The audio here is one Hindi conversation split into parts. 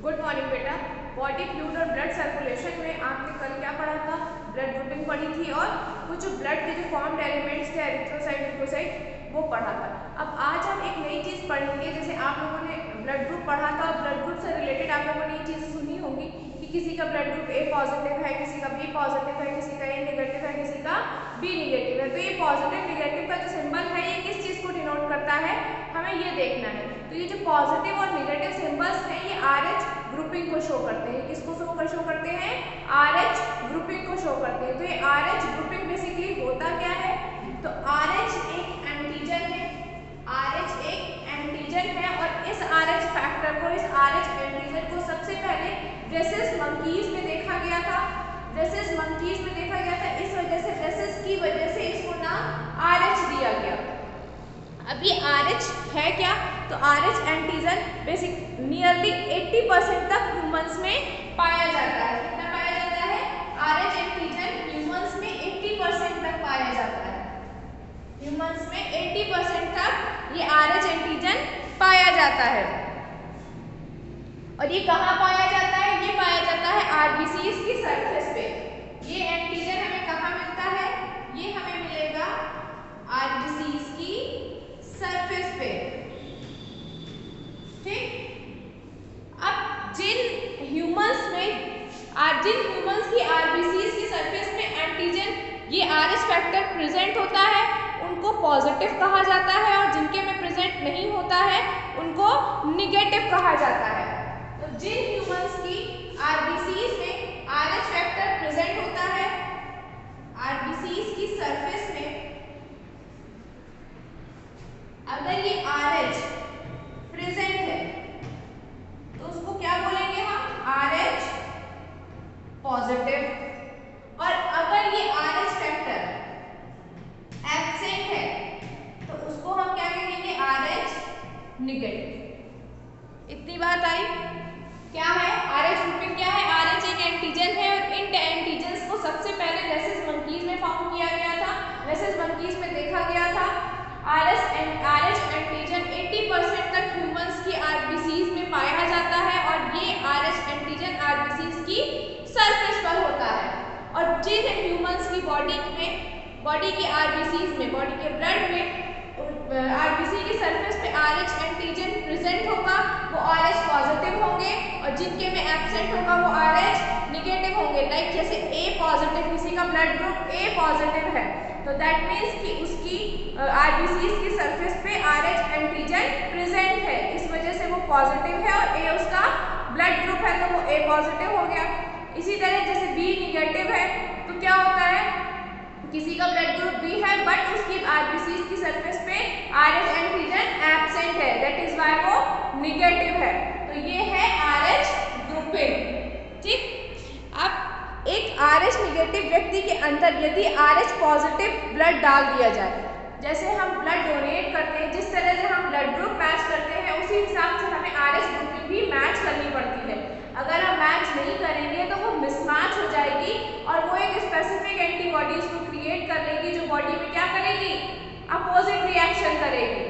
गुड मॉर्निंग बेटा। बॉडी फ्लूइड और ब्लड सर्कुलेशन में आपने कल क्या पढ़ा था? ब्लड ग्रुपिंग पढ़ी थी और कुछ ब्लड के जो फॉर्म्ड एलिमेंट्स थे एरिथ्रोसाइट, ल्यूकोसाइट, वो पढ़ा था। अब आज हम एक नई चीज पढ़ेंगे। जैसे आप लोगों ने ब्लड ग्रुप पढ़ा था और ब्लड ग्रुप से रिलेटेड आप लोगों ने ये चीजें सुनी होंगी कि किसी का ब्लड ग्रुप ए पॉजिटिव है, किसी का बी पॉजिटिव है, किसी का ए नेगेटिव है, किसी का बी नेगेटिव है। तो ये पॉजिटिव नेगेटिव का जो सिंबल है ये किस चीज को डिनोट करता है, हमें ये देखना है। तो ये जो पॉजिटिव और नेगेटिव सिंबल्स हैं ये RH ग्रुपिंग को शो करते हैं। किसको शो करते हैं? RH ग्रुपिंग को शो करते हैं। तो ये RH ग्रुपिंग बेसिकली होता क्या है? तो RH एक एंटीजन है, RH एक एंटीजन है और इस RH फैक्टर को, इस RH एंटीजन को सबसे पहले ड्रेसेस मंकीज में देखा गया था। ड्रेसेस मंकीज में देखा गया था, इस वजह से ड्रेसेस की वजह से इसको नाम RH दिया गया। अब ये RH है क्या? तो RH एंटीजन बेसिक नियरली 80% तक ह्यूमंस में पाया जाता है। कितना पाया जाता है? RH एंटीजन ह्यूमंस में 80% तक पाया जाता है। ह्यूमंस में 80% तक ये RH एंटीजन पाया जाता है। और ये कहाँ पाया जाता है? ये पाया जाता है RBCs की सरफेस पे। ये एंटीजन हमें कहाँ मिलता है? ये हमें मिलेगा RBCs की सरफेस पे। ठीक। अब जिन ह्यूमंस की RBCs की सरफेस में एंटीजन ये RH फैक्टर प्रेजेंट होता है उनको पॉजिटिव कहा जाता है और जिनके में प्रेजेंट नहीं होता है उनको निगेटिव कहा जाता है। तो जिन ह्यूमंस की RBCs में RH फैक्टर प्रेजेंट होता है, RBCs की सरफेस में अगर ये RH प्रेजेंट है तो उसको क्या बोलेंगे हम? RH positive. और अगर ये RH फैक्टर एब्सेंट है तो उसको हम क्या कहेंगे? RH negative. इतनी बात आई? क्या है RH ग्रुपिंग? क्या है? RH एक एंटीजन है और इन एंटीजन्स को सबसे पहले रेसेस मंकीज में फाउंड किया गया था। रेसेस मंकीज में देखा गया था RH एंटीजन 80% तक ह्यूमंस की RBCs में पाया जाता है और ये RH एंटीजन RBCs की सरफेस पर होता है। और जिन ह्यूमंस की बॉडी की RBCs में, बॉडी के ब्लड में RBC की सरफेस पे RH एंटीजन प्रेजेंट होगा वो RH पॉजिटिव होंगे और जिनके में एब्सेंट होगा वो RH निगेटिव होंगे। लाइक जैसे A पॉजिटिव, किसी का ब्लड ग्रुप A पॉजिटिव है तो दैट मीन्स कि उसकी RBCs की सरफेस पे RH एंटीजन प्रेजेंट है, इस वजह से वो पॉजिटिव है और A उसका ब्लड ग्रुप है तो वो A पॉजिटिव हो गया। इसी तरह जैसे B निगेटिव है तो क्या होता है? किसी का ब्लड ग्रुप B है बट उसकी RBCs की सरफेस पे RH एंटीजन एब्सेंट है, दैट इज व्हाई वो निगेटिव है। तो ये है RH ग्रुपिंग। ठीक। अब एक RH निगेटिव व्यक्ति के अंदर यदि RH पॉजिटिव ब्लड डाल दिया जाए, जैसे हम ब्लड डोनेट करते हैं, जिस तरह से हम ब्लड ग्रुप मैच करते हैं उसी हिसाब से हमें RH ग्रुपिंग भी मैच करनी पड़ती है। अगर हम मैच नहीं करेंगे तो वो मिसमैच हो जाएगी और वो एक स्पेसिफिक एंटीबॉडीज को क्रिएट कर लेगी जो बॉडी में क्या करेगी? अपोजिट रिएक्शन करेगी।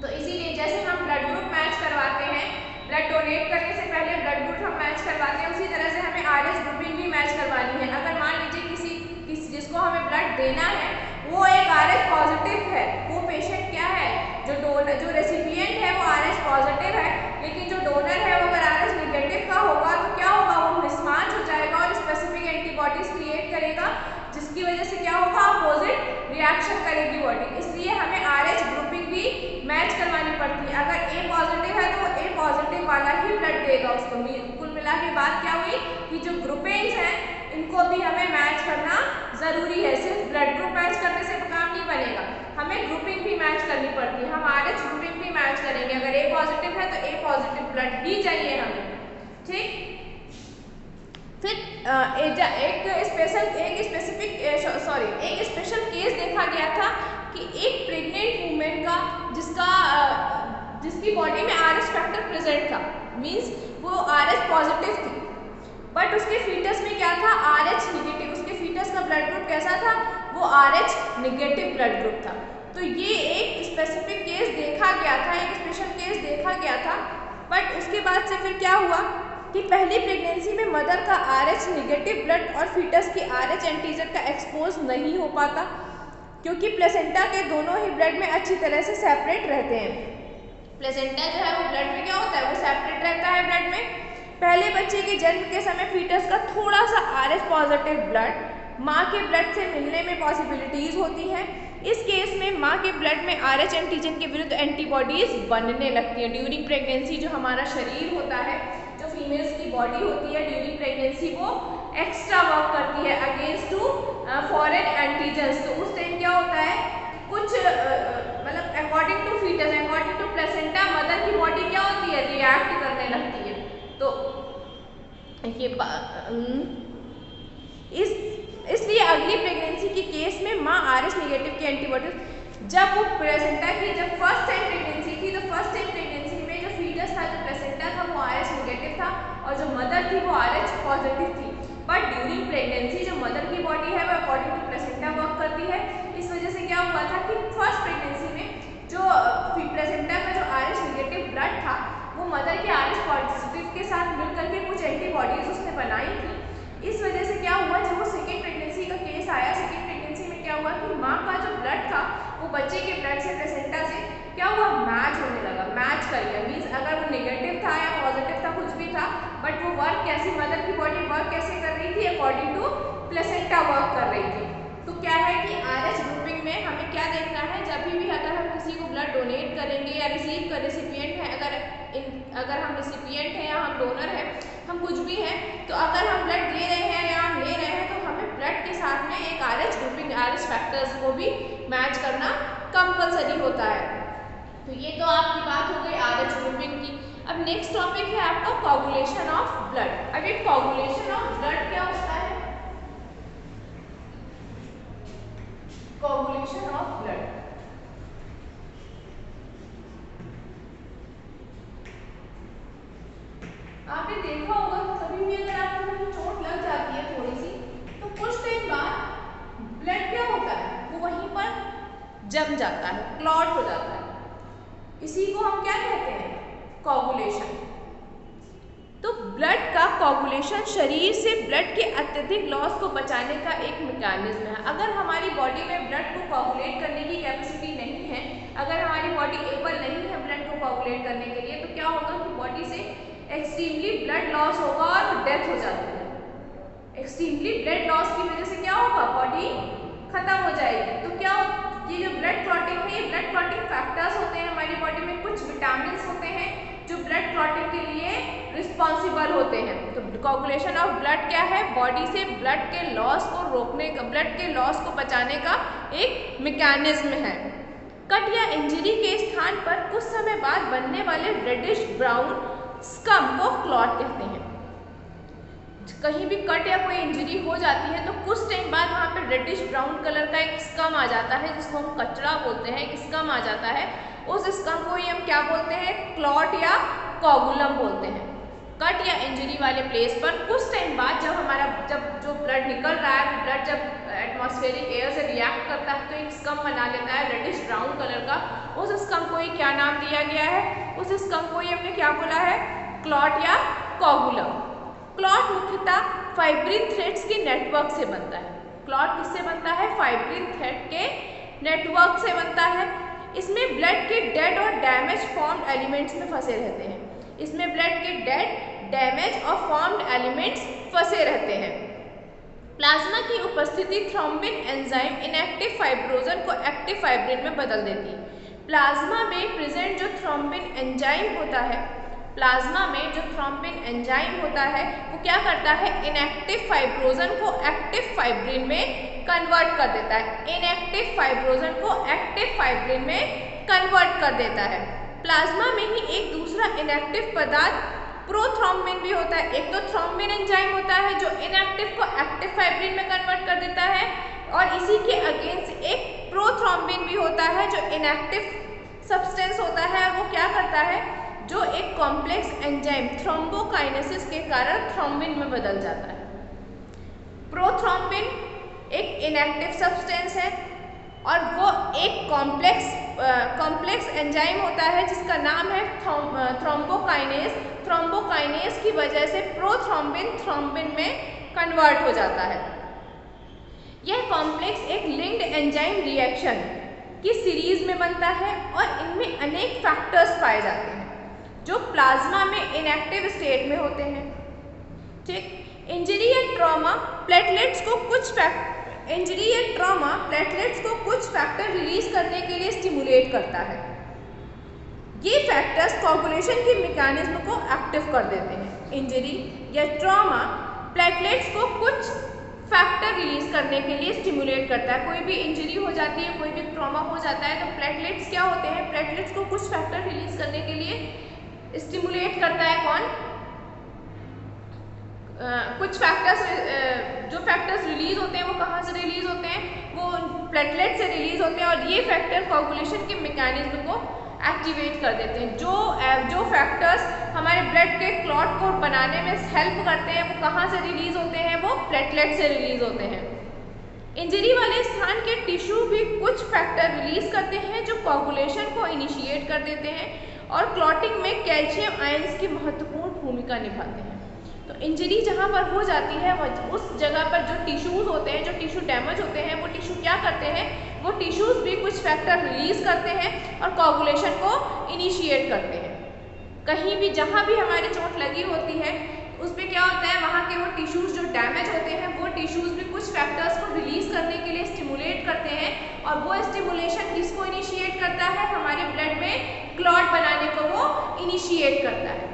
तो इसीलिए जैसे हम ब्लड ग्रुप मैच करवाते हैं, ब्लड डोनेट करने से पहले ब्लड ग्रुप हम मैच करवाते हैं, उसी तरह से हमें RH ग्रुपिंग भी मैच करवानी है। अगर मान लीजिए किसी जिसको हमें ब्लड देना है वो एक RH पॉजिटिव है, वो पेशेंट क्या है? जो रेसिपिएंट है वो RH पॉजिटिव है, लेकिन जो डोनर है वो अगर RH निगेटिव का होगा तो क्या होगा? वो मिसमैच हो जाएगा और स्पेसिफिक एंटीबॉडीज क्रिएट करेगा जिसकी वजह से क्या होगा? अपोजिट रिएक्शन करेगी बॉडी। इसलिए हमें RH ग्रुपिंग भी मैच करवानी पड़ती है। अगर A पॉजिटिव है तो A पॉजिटिव वाला ही ब्लड देगा उसको। कुल मिला के बात क्या हुई कि जो ग्रुपिंग्स हैं इनको भी हमें मैच करना जरूरी है। सिर्फ ब्लड ग्रुप मैच करने से काम नहीं बनेगा, हमें ग्रुपिंग भी मैच करनी पड़ती है। हम RH ग्रुपिंग भी मैच करेंगे। अगर A पॉजिटिव है तो A पॉजिटिव ब्लड ही चाहिए हमें। ठीक। फिर एक स्पेशल केस देखा गया था कि एक प्रेग्नेंट वुमेन का जिसकी बॉडी में RH फैक्टर प्रेजेंट था, मींस वो RH पॉजिटिव थी बट उसके फीटस में क्या था? RH negative. उसके फीटस का ब्लड ग्रुप कैसा था? वो RH निगेटिव ब्लड ग्रुप था। तो ये एक स्पेसिफिक केस देखा गया था, एक स्पेशल केस देखा गया था बट उसके बाद से फिर क्या हुआ कि पहली प्रेगनेंसी में मदर का RH निगेटिव ब्लड और फीटस की RH एंटीजन का एक्सपोज नहीं हो पाता, क्योंकि प्लेसेंटा के दोनों ही ब्लड में अच्छी तरह से सेपरेट रहते हैं। प्लेसेंटा जो है वो ब्लड में क्या होता है, वो सेपरेट रहता है ब्लड में। पहले बच्चे के जन्म के समय फीटस का थोड़ा सा RH पॉजिटिव ब्लड माँ के ब्लड से मिलने में पॉसिबिलिटीज होती हैं। इस केस में माँ के ब्लड में RH एंटीजन के विरुद्ध एंटीबॉडीज बनने लगती हैं। ड्यूरिंग प्रेगनेंसी जो हमारा शरीर होता है, जो फीमेल्स की बॉडी होती है ड्यूरिंग प्रेगनेंसी, वो एक्स्ट्रा वर्क करती है अगेंस्ट टू फॉरेन एंटीजन्स। तो उस टाइम क्या होता है, कुछ मतलब according to foetus, according to placenta, mother की बॉडी क्या होती है, रिएक्ट करने लगती है। तो ये इसलिए अगली प्रेगनेंसी के केस में माँ RH निगेटिव की एंटीबॉडीज, जब वो प्लेसेंटा की जब फर्स्ट टाइम प्रेगनेंसी थी, तो फर्स्ट टाइम प्रेगनेंसी में जो फीटस था, जो प्लेसेंटा था, वो RH निगेटिव था और जो मदर थी वो RH पॉजिटिव थी। बट ड्यूरिंग प्रेगनेंसी जो मदर की बॉडी है वो अकॉर्डिंग टू प्लेसेंटा वर्क करती है। इस वजह से क्या हुआ था कि फर्स्ट प्रेगनेंसी में जो प्लेसेंटा का जो RH निगेटिव ब्लड था, वो मदर के RH पॉजिटिव के साथ मिलकर के कुछ एंटीबॉडीज उसने बनाई थी। इस वजह से क्या हुआ, जब वो सेकेंड प्रेगनेंसी का केस आया, सेकेंड प्रेगनेंसी में क्या हुआ कि माँ का जो ब्लड था वो बच्चे के ब्लड से, प्लेसेंटा से क्या हुआ, मैच होने लगा, मैच कर गया। मीन्स अगर वो नेगेटिव था या पॉजिटिव था, कुछ भी था, बट वो वर्क कैसे, मदर की बॉडी वर्क कैसे कर रही थी, अकॉर्डिंग टू प्लेसेंटा वर्क कर रही थी। तो क्या है कि RH ग्रुपिंग में हमें क्या देखना है, जब भी अगर हम किसी को ब्लड डोनेट करेंगे या रिसीव कर रेसिपिएंट है, अगर हम रेसिपिएंट हैं या हम डोनर हैं, हम कुछ भी हैं, तो अगर हम ब्लड दे रहे हैं या हम ले रहे हैं, तो हमें ब्लड के साथ में एक RH ग्रुपिंग, RH फैक्टर्स को भी मैच करना कंपलसरी होता है। तो ये तो आपकी बात हो गई RH ग्रुपिंग की। अब नेक्स्ट टॉपिक है आपका कोगुलेशन ऑफ ब्लड। अब ये कोगुलेशन ऑफ ब्लड क्या होता है, कोगुलेशन ऑफ ब्लड। आपने देखा होगा कभी भी अगर आपको कहीं चोट लग जाती है थोड़ी सी, तो कुछ टाइम बाद ब्लड क्या होता है, वो वहीं पर जम जाता है, क्लॉट हो जाता है। इसी को हम क्या कहते हैं, कोगुलेशन। तो ब्लड का कोगुलेशन शरीर से ब्लड के अत्यधिक लॉस को बचाने का एक मैकेनिज्म है। अगर हमारी बॉडी में ब्लड को कोगुलेट करने की कैपेसिटी नहीं है, अगर हमारी बॉडी एबल नहीं है ब्लड को कोगुलेट करने के लिए, तो क्या होगा कि बॉडी से एक्सट्रीमली ब्लड लॉस होगा और डेथ हो जाती है। एक्सट्रीमली ब्लड लॉस की वजह से क्या होगा, बॉडी खत्म हो जाएगी। तो क्या ये जो ब्लड क्लॉटिंग है, ये ब्लड क्लॉटिंग फैक्टर्स होते हैं हमारी बॉडी में, कुछ विटामिन होते हैं जो ब्लड क्लॉटिंग के लिए रिस्पॉन्सिबल होते हैं। तो कोगुलेशन ऑफ ब्लड क्या है, बॉडी से ब्लड के लॉस को रोकने का, ब्लड के लॉस को बचाने का एक मैकेनिज्म है। कट या इंजरी के स्थान पर कुछ समय बाद बनने वाले रेडिश ब्राउन स्कम को क्लॉट कहते हैं। कहीं भी कट या कोई इंजरी हो जाती है तो कुछ टाइम बाद वहाँ पे रेडिश ब्राउन कलर का एक स्कम आ जाता है, जिसको हम कचरा बोलते हैं, एक स्कम आ जाता है। उस स्कम को ही हम क्या बोलते हैं, क्लॉट या कोगुलम बोलते हैं। कट या इंजरी वाले प्लेस पर कुछ टाइम बाद जब जो ब्लड निकल रहा है, ब्लड जब एटमॉस्फेरिक एयर से रिएक्ट करता है तो एक स्कम बना लेता है रेडिश ब्राउन कलर का। उस स्कम को ही क्या नाम दिया गया है, उस स्कम को ही हमने क्या बोला है, क्लॉट या कोगुलम। क्लॉट मुख्यतः फाइब्रिन थ्रेड्स के नेटवर्क से बनता है। क्लॉट किससे बनता है, फाइब्रिन थ्रेड के नेटवर्क से बनता है। इसमें ब्लड के डेड और डैमेज फॉर्म्ड एलिमेंट्स में फंसे रहते हैं। इसमें ब्लड के डेड, डैमेज और फॉर्म्ड एलिमेंट्स फंसे रहते हैं। प्लाज्मा की उपस्थिति थ्रोम्बिन एंजाइम इनएक्टिव फाइब्रोजन को एक्टिव फाइब्रिन में बदल देती है। प्लाज्मा में प्रेजेंट जो थ्रोम्बिन एंजाइम होता है, प्लाज्मा में जो थ्रोम्बिन एंजाइम होता है वो क्या करता है, इनएक्टिव फाइब्रोजन को एक्टिव फाइब्रिन में कन्वर्ट कर देता है। इनएक्टिव फाइब्रोजन को एक्टिव फाइब्रिन में कन्वर्ट कर देता है। प्लाज्मा में ही एक दूसरा इनएक्टिव पदार्थ प्रोथ्रोम्बिन भी होता है। एक तो थ्रोम्बिन एंजाइम होता है जो इनएक्टिव को एक्टिव फाइब्रिन में कन्वर्ट कर देता है, और इसी के अगेंस्ट एक प्रोथ्रोम्बिन भी होता है जो इनएक्टिव सब्सटेंस होता है, और वो क्या करता है, जो एक कॉम्प्लेक्स एंजाइम थ्रोम्बोकाइनेसिस के कारण थ्रोम्बिन में बदल जाता है। प्रोथ्रोम्बिन एक इनएक्टिव सब्सटेंस है, और वो एक कॉम्प्लेक्स एंजाइम होता है जिसका नाम है थ्रोम्बोकाइनेज। थ्रोम्बोकाइनेज की वजह से प्रोथ्रोम्बिन थ्रोम्बिन में कन्वर्ट हो जाता है। यह कॉम्प्लेक्स एक लिंक्ड एंजाइम रिएक्शन की सीरीज में बनता है और इनमें अनेक फैक्टर्स पाए जाते हैं जो प्लाज्मा में इनएक्टिव स्टेट में होते हैं। ठीक, इंजरी या ट्रॉमा प्लेटलेट्स को कुछ फैक्टर रिलीज करने के लिए स्टिमुलेट करता है। ये फैक्टर्स कोगुलेशन के मैकेनिज्म को एक्टिव कर देते हैं। इंजरी या ट्रॉमा प्लेटलेट्स को कुछ फैक्टर रिलीज करने के लिए स्टिमुलेट करता है। कोई भी इंजरी हो जाती है, कोई भी ट्रॉमा हो जाता है, तो प्लेटलेट्स क्या होते हैं, प्लेटलेट्स को कुछ फैक्टर रिलीज करने के लिए स्टिमुलेट करता है। कौन? कुछ फैक्टर्स, जो फैक्टर्स रिलीज होते हैं वो कहाँ से रिलीज होते हैं, वो प्लेटलेट से रिलीज होते हैं और ये फैक्टर कोगुलेशन के मैकेनिज्म को एक्टिवेट कर देते हैं। जो फैक्टर्स हमारे ब्लड के क्लॉट को बनाने में हेल्प करते हैं वो कहाँ से रिलीज होते हैं, वो प्लेटलेट से रिलीज होते हैं। इंजरी वाले स्थान के टिश्यू भी कुछ फैक्टर रिलीज करते हैं जो कोगुलेशन को इनिशिएट कर देते हैं और क्लॉटिंग में कैल्शियम आयंस की महत्वपूर्ण भूमिका निभाते हैं। तो इंजरी जहाँ पर हो जाती है उस जगह पर जो टिश्यूज़ होते हैं, जो टिश्यू डैमेज होते हैं, वो टिश्यू क्या करते हैं, वो टिश्यूज़ भी कुछ फैक्टर रिलीज करते हैं और कोगुलेशन को इनिशिएट करते हैं। कहीं भी जहाँ भी हमारी चोट लगी होती है उस पर क्या होता है, वहाँ के वो टिश्यूज़ जो डैमेज होते हैं वो टिश्यूज़ भी कुछ फैक्टर्स को रिलीज करने के लिए स्टिमुलेट करते हैं और वो स्टिमुलेशन किसको इनिशिएट करता है, हमारे ब्लड में क्लॉट बनाने को वो इनिशिएट करता है।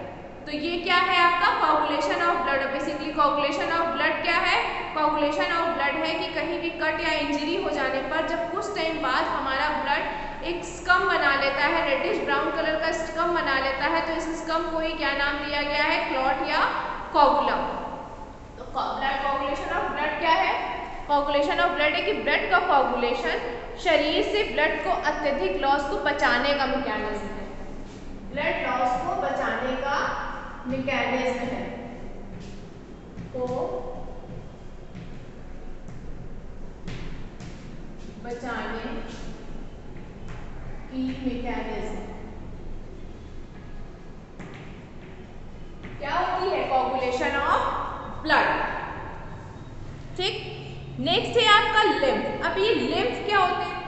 तो ये क्या है आपका coagulation of blood. Basically coagulation of blood क्या है, कोगुलेशन ऑफ ब्लड है कि कहीं भी कट या इंजरी हो जाने पर जब कुछ टाइम बाद हमारा ब्लड एक स्कम बना लेता है, रेडिश ब्राउन कलर का स्कम बना लेता है, तो इस स्कम को ही क्या नाम दिया गया है, क्लॉट या कोगुलम। तो ब्लड कोगुलेशन ऑफ ब्लड क्या है, कोगुलेशन ऑफ ब्लड है कि ब्लड का कोगुलेशन शरीर से ब्लड को अत्यधिक लॉस को बचाने का मैकेनिज्म है। ब्लड लॉस को बचाने का मैकेनिज्म है, को बचाने की मैकेनिज्म क्या होती है, कोगुलेशन ऑफ ब्लड। ठीक, नेक्स्ट है आपका लिम्फ। अब ये लिम्फ क्या होते हैं,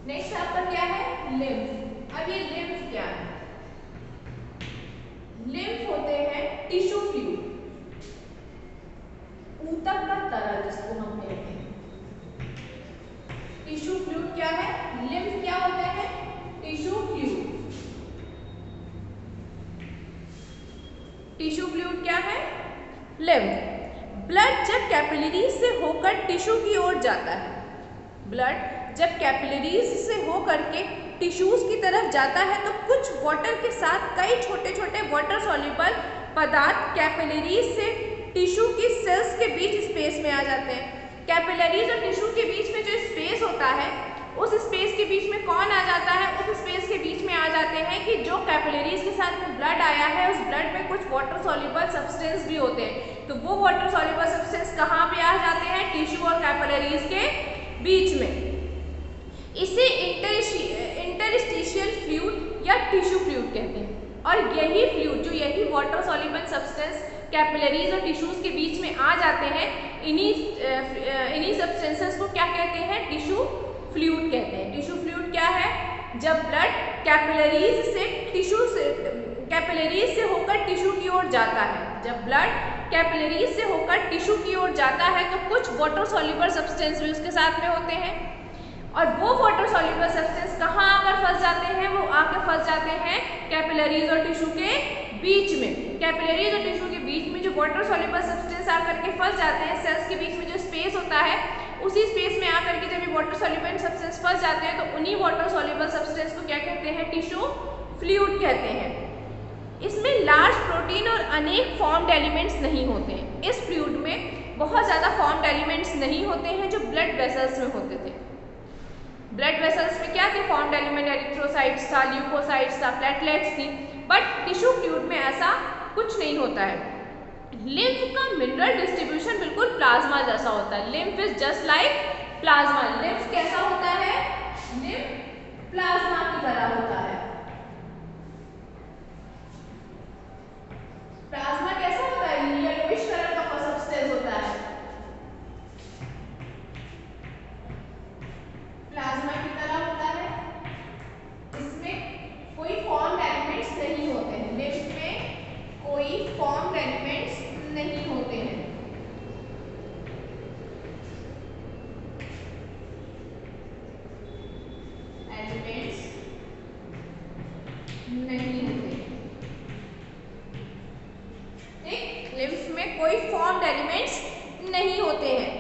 नेक्स्ट आपका क्या है, लिम्फ। अब ये लिम्फ क्या है, लिम्फ होते हैं टिश्यू फ्लूइड, ऊतक का तरल जिसको हम कहते हैं। टिश्यू फ्लूइड क्या है, लिम्फ क्या होते हैं, टिश्यू फ्लूइड। टिश्यू फ्लूइड क्या है, लिम्फ। ब्लड जब कैपिलरीज से होकर टिश्यू की ओर जाता है, ब्लड जब कैपिलरीज से होकर के टिश्यूज की तरफ जाता है तो कुछ वाटर के साथ कई छोटे छोटे वाटर सॉल्युबल पदार्थ कैपिलरीज से टिश्यू की सेल्स के बीच स्पेस में आ जाते हैं। कैपिलरीज और टिश्यू के बीच में जो स्पेस होता है उस स्पेस के बीच में कौन आ जाता है, उस स्पेस के बीच में आ जाते हैं कि जो कैपिलरीज के साथ में ब्लड आया है उस ब्लड में कुछ वाटर सॉल्युबल सब्सटेंस भी होते हैं। तो वो वाटर सॉल्युबल सब्सटेंस कहाँ पे आ जाते हैं, टिश्यू और कैपिलरीज के बीच में। इसे इंटरस्टिशियल फ्लूइड या टिश्यू फ्लूइड कहते हैं। और यही फ्लूइड, जो यही वाटर सॉल्युबल सब्सटेंस कैपिलरीज और टिश्यूज के बीच में आ जाते हैं, इन्हीं सब्सटेंसेस को क्या कहते हैं, टिश्यू फ्लूइड कहते हैं। टिश्यू फ्लूइड क्या है, जब ब्लड कैपिलरीज से होकर टिश्यू की ओर जाता है, जब ब्लड कैपिलरीज से होकर टिश्यू की ओर जाता है तो कुछ वाटर सॉल्युबल सब्सटेंस भी उसके साथ में होते हैं और वो वाटर सॉल्युबल सब्सटेंस कहाँ आकर फंस जाते हैं, वो आकर फंस जाते हैं कैपिलरीज और टिश्यू के बीच में। कैपिलरीज और टिश्यू के बीच में जो वाटर सॉल्युबल सब्सटेंस आकर के फंस जाते हैं, सेल्स के बीच में जो स्पेस होता है उसी स्पेस में आकर के जब ये वाटर सॉल्युबल सब्सटेंस फंस जाते हैं तो उन्हीं वाटर सॉल्युबल सब्सटेंस को क्या कहते हैं, टिश्यू फ्लूइड कहते हैं। इसमें लार्ज प्रोटीन और अनेक फॉर्म्ड एलिमेंट्स नहीं होते हैं। इस फ्लूइड में बहुत ज़्यादा फॉर्म्ड एलिमेंट्स नहीं होते हैं जो ब्लड वेसल्स में होते थे। ब्लड वेसल्स में क्या थे, फॉर्म्ड एलिमेंट एरिथ्रोसाइट्स था, ल्यूकोसाइट्स था, प्लेटलेट्स थी, बट टिश्यू फ्लूइड में ऐसा कुछ नहीं होता है। लिम्फ का मिनरल डिस्ट्रीब्यूशन बिल्कुल प्लाज्मा जैसा होता है। Lymph is just like plasma. Lymph कैसा होता है? लिम्फ प्लाज्मा की तरह होता है। प्लाज्मा कैसा होता है? येलोइश कलर का सब्सटेंस होता है। प्लाज्मा की तरह होता है। इसमें कोई फॉर्म्ड एलिमेंट्स नहीं होते हैं। लिम्फ में कोई फॉर्म्ड एलिमेंट्स नहीं होते हैं। एलिमेंट्स नहीं होते। ठीक, लिम्फ में कोई फॉर्म्ड एलिमेंट्स नहीं होते हैं।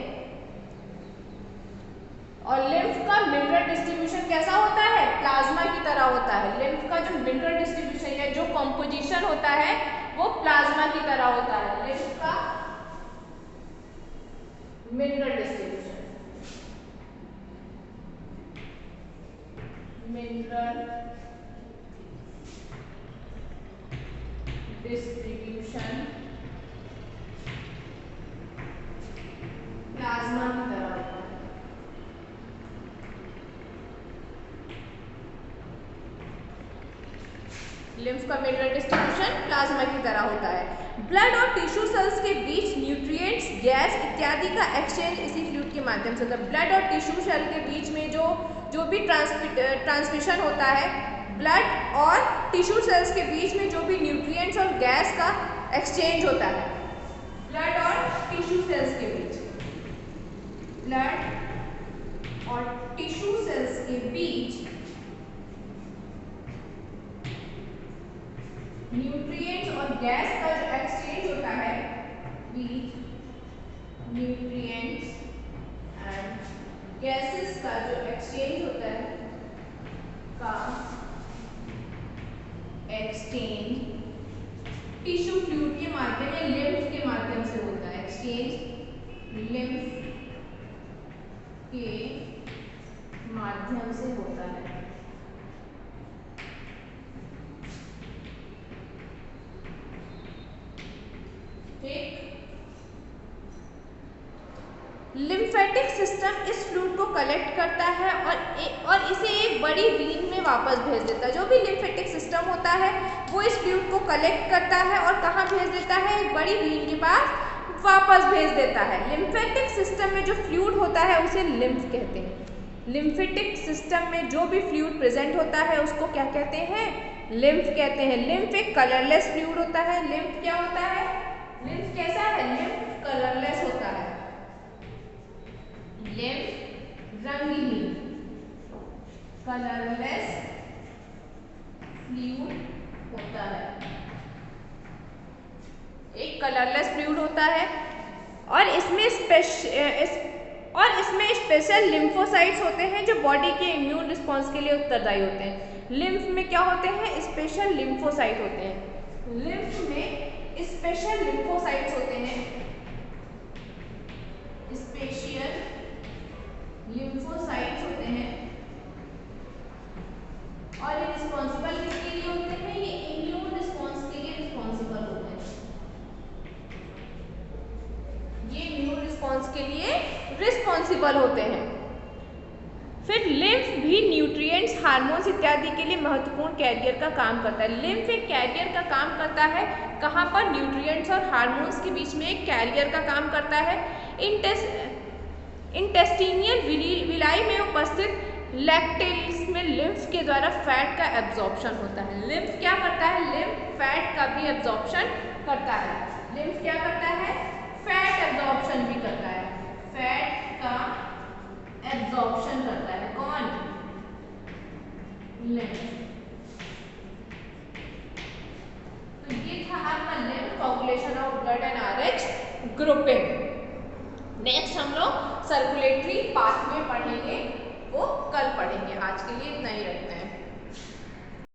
और लिम्फ का मिनरल डिस्ट्रीब्यूशन कैसा होता है? प्लाज्मा की तरह होता है। लिम्फ का जो मिनरल डिस्ट्रीब्यूशन या जो कंपोजिशन होता है वो प्लाज्मा की तरह होता है। लिम्फ का mineral distribution, mineral distribution plasma की तरह होता है। लिम्फ का मिनरल डिस्ट्रीब्यूशन प्लाज्मा की तरह होता है। ब्लड और टिश्यू सेल्स के बीच न्यूट्रिएंट्स, गैस इत्यादि का एक्सचेंज इसी फ्लूइड के माध्यम से होता है। ब्लड और टिश्यू सेल के बीच में जो भी ट्रांसमिशन होता है, ब्लड और टिश्यू सेल्स के बीच में जो भी न्यूट्रिएंट्स और गैस का एक्सचेंज होता है, ब्लड और टिश्यू सेल्स के बीच, ब्लड और टिश्यू सेल्स के बीच न्यूट्रिएंट्स और गैस का जो एक्सचेंज होता है, बीच न्यूट्रिएंट्स एंड गैसेस का जो एक्सचेंज होता है, का एक्सचेंज टिश्यू फ्लूइड के माध्यम या लिम्फ के माध्यम से होता है। एक्सचेंज लिम्फ के माध्यम से होता है। लिम्फेटिक सिस्टम इस फ्लूइड को कलेक्ट करता है और इसे एक बड़ी वीन में वापस भेज देता है। जो भी लिम्फेटिक सिस्टम होता है वो इस फ्लूइड को कलेक्ट करता है और कहाँ भेज देता है? एक बड़ी वीन के पास वापस भेज देता है। लिम्फेटिक सिस्टम में जो फ्लूइड होता है उसे लिम्फ कहते हैं। लिम्फेटिक सिस्टम में जो भी फ्लूइड प्रेजेंट होता है उसको क्या कहते हैं? लिम्फ कहते हैं। लिम्फ एक कलरलेस फ्लूइड होता है। लिम्फ क्या होता है? लिम्फ कैसा है? लिम्फ कलरलेस होता है। लिम्फ रंगहीन, कलरलेस फ्लूइड होता है। एक कलरलेस फ्लूइड होता है और इसमें स्पेशल लिम्फोसाइट्स होते हैं जो बॉडी के इम्यून रिस्पॉन्स के लिए उत्तरदायी होते हैं। लिम्फ में क्या होते हैं? स्पेशल लिम्फोसाइट होते हैं। लिम्फ में स्पेशल लिम्फोसाइट्स होते हैं। स्पेशल लिम्फोसाइट्स होते हैं और ये रिस्पॉन्सिबल किसके लिए होते हैं? ये इम्यून रिस्पॉन्स के लिए रिस्पॉन्सिबल होते हैं। ये इम्यून रिस्पॉन्स के लिए रिस्पॉन्सिबल होते हैं। फिर लिम्फ भी न्यूट्रिएंट्स, हार्मोन्स इत्यादि के लिए महत्वपूर्ण कैरियर का काम करता है। लिम्फ एक कैरियर का काम करता है। कहाँ पर? न्यूट्रिएंट्स और हार्मोन्स के बीच में एक कैरियर का काम करता है। इंटेस्टिनियल विलाई में उपस्थित लैक्टेल्स में लिम्फ के द्वारा फैट का एब्जॉर्प्शन होता है। लिम्फ क्या करता है? लिम्फ फैट का भी एब्जॉर्प्शन करता है। लिम्फ क्या करता है? फैट एब्जॉर्प्शन भी करता है। फैट का एब्जॉर्प्शन करता है। कौन? लिम्फ। तो ये था आपका lymph, coagulation of blood and RH grouping. Next हम लोग सर्कुलेटरी पाथवे पढ़ेंगे, वो कल पढ़ेंगे। आज के लिए इतना ही रखते हैं।